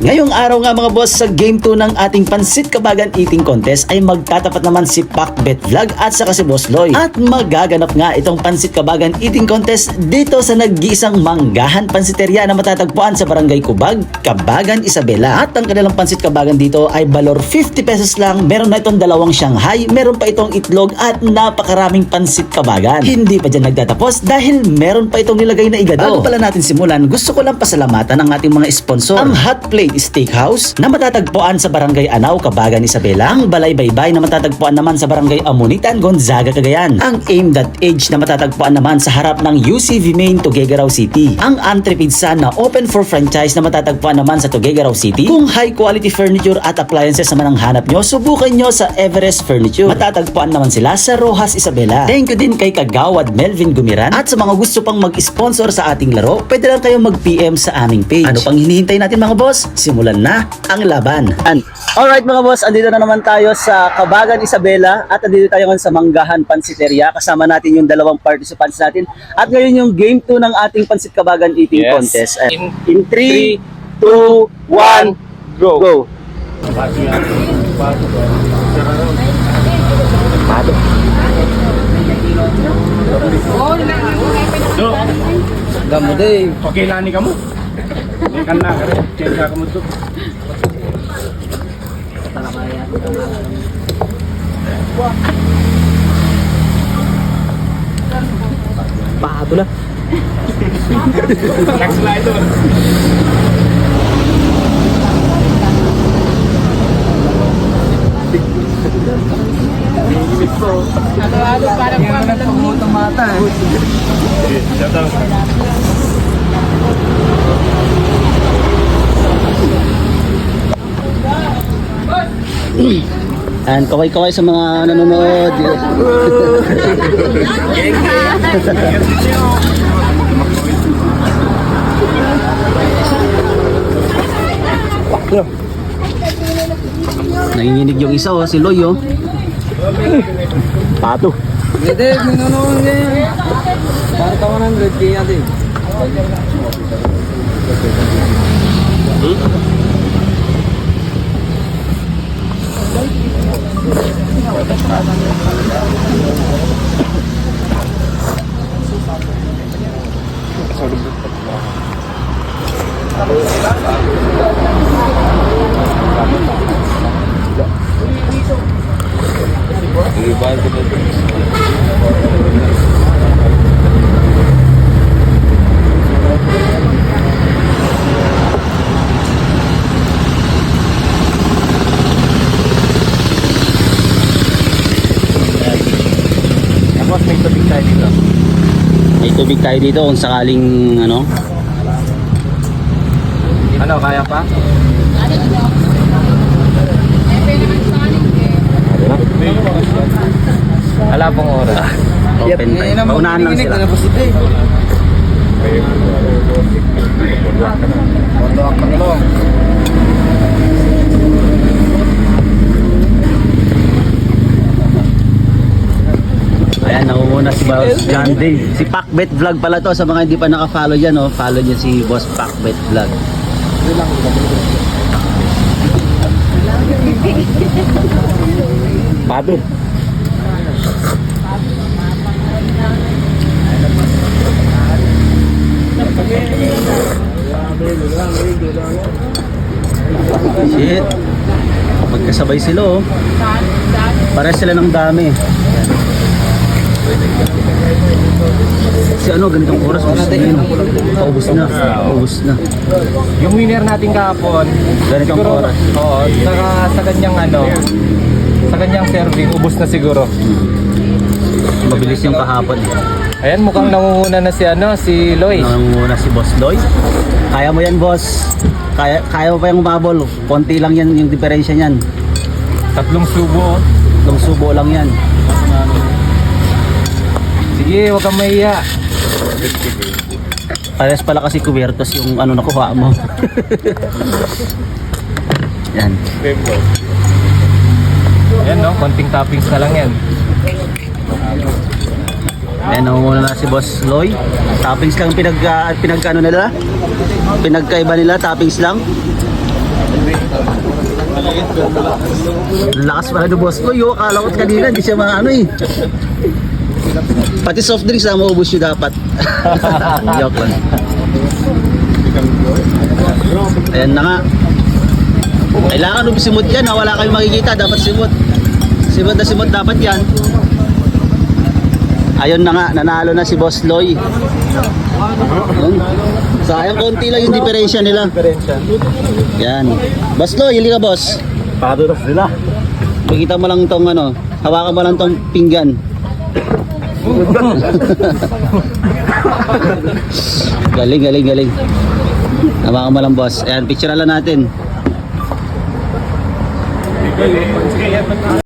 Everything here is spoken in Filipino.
Ngayong araw nga mga boss, sa Game 2 ng ating Pansit Kabagan Eating Contest ay magtatapat naman si Pacbet Vlog at saka si Boss Loy. At magaganap nga itong Pansit Kabagan Eating Contest dito sa nag-iisang manggahan pansiteria na matatagpuan sa Barangay Cubag, Kabagan, Isabela. At ang kanilang Pansit Kabagan dito ay balor 50 pesos lang. Meron na itong dalawang Shanghai, meron pa itong itlog at napakaraming Pansit Kabagan. Hindi pa dyan nagtatapos dahil meron pa itong nilagay na igado. Bago pala natin simulan, gusto ko lang pasalamatan ang ating mga sponsor. Ang Hot Plate Steakhouse na matatagpuan sa Barangay Anao, Kabagan, Isabela. Ang Balay Baybay na matatagpuan naman sa Barangay Amunitan, Gonzaga, Cagayan. Ang Aim.Age na matatagpuan naman sa harap ng UCV Main, Tuguegarao City. Ang Antre Pizza na open for franchise na matatagpuan naman sa Tuguegarao City. Kung high quality furniture at appliances naman ang hanap nyo, subukan nyo sa Everest Furniture. Matatagpuan naman sila sa Rojas, Isabela. Thank you din kay Kagawad Melvin Gumiran. At sa mga gusto pang mag-sponsor sa ating laro, pwede lang kayong mag-PM sa aming page. Ano pang hinihintay natin mga boss? Simulan na ang laban. Alright mga boss, andito na naman tayo sa Kabagan, Isabela at andito tayo ngayon sa Manggahan Pansiteria. Kasama natin yung dalawang participants natin. At ngayon yung Game 2 ng ating Pansit Kabagan Eating Contest. In 3, 2, 1, go! Gamo deh. Okay lang ni kamu. Ini kan na kare change kamu tuh. Pato na. Next slide tuh. Halo-halo parang pamutang mata eh. And kaway-kaway sa mga nanonood. Nanginginig yung isa si Loy Pato. Hindi, minunoon yan. Para tawa ng red kaya din. Tapos may tubig tayo dito. May tubig tayo dito kung sakaling ano. Ano, kaya pa? Wala pong oras. Open time. Paunahan lang sila. Bondo ang kanlong. Ayan, naunguna si Boss John Day. Si Pacbet Vlog pala to. Sa mga hindi pa naka-follow dyan, follow nyo si Boss Pacbet Vlog. Pato. Shit. Magkasabay sila Pares sila ng dami. Si ano, ganitong oras, paubos na. Paubos na. Yung winner natin kahapon, Ganitong siguro, oras. oo, sa kanyang sa kanyang serving, ubos na siguro. Mabilis yung kahapon. Ayan, mukhang nangunguna na si Loy. Nangunguna si Boss Loy. Kaya mo yan, boss. Kaya mo pa yung umabol. Konti lang yan yung diferensya niyan. 3 subo. 3 subo lang yan. Sige, huwag kang mahiya. Pares pala kasi kubertos yung ano nakuha mo. Yan. Ayan no, konting toppings na lang yan. Ayan, nangunguna na si Boss Loy. Toppings lang pinagkano nila? Pinagkaiba nila, toppings lang. Lakas pala ni Boss Loy, oh. Akala ko kanina, hindi siya maano eh. Pati soft drinks na maubos nyo dapat. Joke lang. Ayan na nga. Kailangan nung simot yan, ha? Wala kayong makikita, dapat simot. Simot na simot dapat yan. Ayun na nga, nanalo na si Boss Loy. Ayun. Sayang konti lang yung diferensya nila. Yan. Boss Loy, hili ka boss. Padulas nila. Makita mo lang tong ano, hawakan mo lang tong pinggan. Galing, galing, galing. Hawakan mo lang boss. Ayan, picture lang natin.